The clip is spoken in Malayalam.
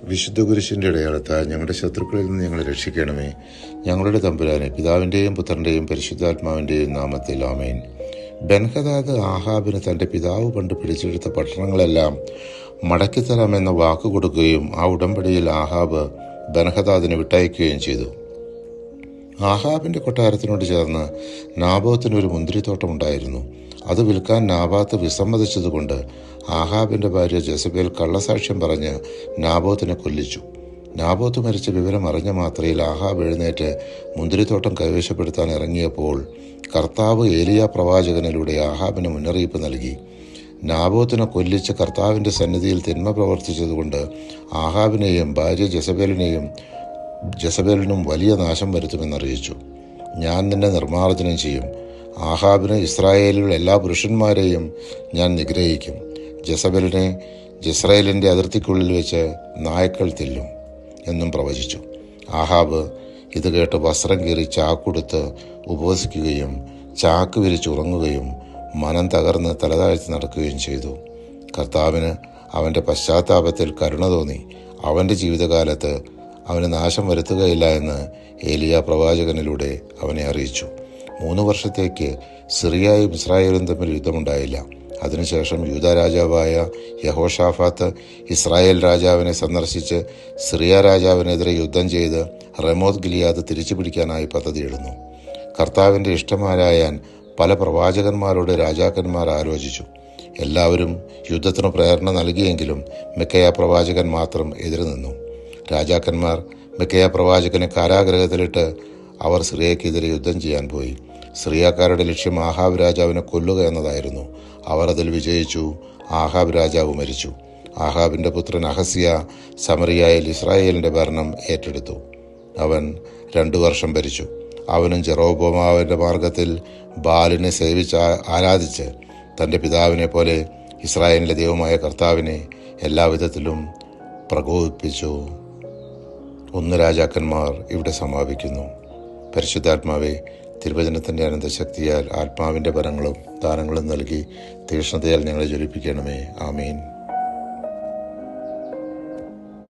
വിശുദ്ധ കുരിശിൻ്റെ അടയാളത്താൽ ഞങ്ങളുടെ ശത്രുക്കളിൽ നിന്ന് ഞങ്ങളെ രക്ഷിക്കണമേ. ഞങ്ങളുടെ തമ്പുരാനെ, പിതാവിൻ്റെയും പുത്രൻ്റെയും പരിശുദ്ധാത്മാവിൻ്റെയും നാമത്തിൽ ആമേൻ. ബെൻഹദാദ് ആഹാബിന് തൻ്റെ പിതാവ് പണ്ട് പിടിച്ചെടുത്ത പട്ടണങ്ങളെല്ലാം മടക്കിത്തരാമെന്ന വാക്ക് കൊടുക്കുകയും ആ ഉടമ്പടിയിൽ ആഹാബ് ബെൻഹദാദിനെ വിട്ടയക്കുകയും ചെയ്തു. ആഹാബിൻ്റെ കൊട്ടാരത്തിനോട് ചേർന്ന് നാബോത്തിനൊരു മുന്തിരിത്തോട്ടമുണ്ടായിരുന്നു. അത് വിൽക്കാൻ നാബാത്ത് വിസമ്മതിച്ചതുകൊണ്ട് ആഹാബിൻ്റെ ഭാര്യ ജെസബേൽ കള്ളസാക്ഷ്യം പറഞ്ഞ് നാബോത്തിനെ കൊല്ലിച്ചു. നാബോത്ത് മരിച്ച വിവരം അറിഞ്ഞ മാത്രയിൽ ആഹാബ് എഴുന്നേറ്റ് മുന്തിരിത്തോട്ടം കൈവശപ്പെടുത്താൻ ഇറങ്ങിയപ്പോൾ കർത്താവ് ഏലിയ പ്രവാചകനിലൂടെ ആഹാബിന് മുന്നറിയിപ്പ് നൽകി. നാബോത്തിനെ കൊല്ലിച്ച് കർത്താവിൻ്റെ സന്നിധിയിൽ തിന്മ പ്രവർത്തിച്ചതുകൊണ്ട് ആഹാബിനെയും ഭാര്യ ജെസബേലിനും വലിയ നാശം വരുത്തുമെന്നറിയിച്ചു. ഞാൻ നിന്നെ നിർമ്മാർജ്ജനം ചെയ്യും. ആഹാബിന് ഇസ്രായേലിലുള്ള എല്ലാ പുരുഷന്മാരെയും ഞാൻ നിഗ്രഹിക്കും. ജെസബേലിനെ യിസ്രായേലിൻ്റെ അതിർത്തിക്കുള്ളിൽ വെച്ച് നായ്ക്കൾ തില്ലും എന്നും പ്രവചിച്ചു. ആഹാബ് ഇത് കേട്ട് വസ്ത്രം കീറി ചാക്കുടുത്ത് ഉപവസിക്കുകയും ചാക്ക് വിരിച്ചുറങ്ങുകയും മനം തകർന്ന് തലതാഴ്ത്തി നടക്കുകയും ചെയ്തു. കർത്താവിന് അവൻ്റെ പശ്ചാത്താപത്തിൽ കരുണ തോന്നി. അവൻ്റെ ജീവിതകാലത്ത് അവന് നാശം വരുത്തുകയില്ല എന്ന് ഏലിയ പ്രവാചകനിലൂടെ അവനെ അറിയിച്ചു. 3 വർഷത്തേക്ക് സിറിയയും ഇസ്രായേലും തമ്മിൽ യുദ്ധമുണ്ടായില്ല. അതിനുശേഷം യൂദാ രാജാവായ യഹോഷാഫാത്ത് ഇസ്രായേൽ രാജാവിനെ സന്ദർശിച്ച് സിറിയ രാജാവിനെതിരെ യുദ്ധം ചെയ്ത് റെമോത്ത് ഗിലിയാദ് തിരിച്ചു പിടിക്കാനായി പദ്ധതിയിടുന്നു. കർത്താവിൻ്റെ ഇഷ്ടമാരായാൻ പല പ്രവാചകന്മാരോട് രാജാക്കന്മാർ ആലോചിച്ചു. എല്ലാവരും യുദ്ധത്തിന് പ്രേരണ നൽകിയെങ്കിലും മിക്കയ പ്രവാചകൻ മാത്രം എതിര് നിന്നു. രാജാക്കന്മാർ മിക്കയ പ്രവാചകനെ കാരാഗൃഹത്തിലിട്ട് അവർ സിറിയക്കെതിരെ യുദ്ധം ചെയ്യാൻ പോയി. സിറിയക്കാരുടെ ലക്ഷ്യം ആഹാബ് രാജാവിനെ കൊല്ലുക എന്നതായിരുന്നു. അവർ അതിൽ വിജയിച്ചു. ആഹാബ് രാജാവ് മരിച്ചു. ആഹാബിൻ്റെ പുത്രൻ അഹസ്യ സമറിയയിൽ ഇസ്രായേലിൻ്റെ ഭരണം ഏറ്റെടുത്തു. അവൻ 2 വർഷം ഭരിച്ചു. അവനും ജെറോബോമാവിൻ്റെ മാർഗത്തിൽ ബാലിനെ സേവിച്ച് ആരാധിച്ച് തൻ്റെ പിതാവിനെ പോലെ ഇസ്രായേലിൻ്റെ ദൈവമായ കർത്താവിനെ എല്ലാവിധത്തിലും പ്രകോപിപ്പിച്ചു. 1 രാജാക്കന്മാർ ഇവിടെ സമാപിക്കുന്നു. പരിശുദ്ധാത്മാവെ, തിരുവചനത്തിൻ്റെ അനന്തശക്തിയാൽ ആത്മാവിൻ്റെ വരങ്ങളും ദാനങ്ങളും നൽകി തീക്ഷ്ണതയാൽ ഞങ്ങളെ ജ്വലിപ്പിക്കണമേ. ആമീൻ.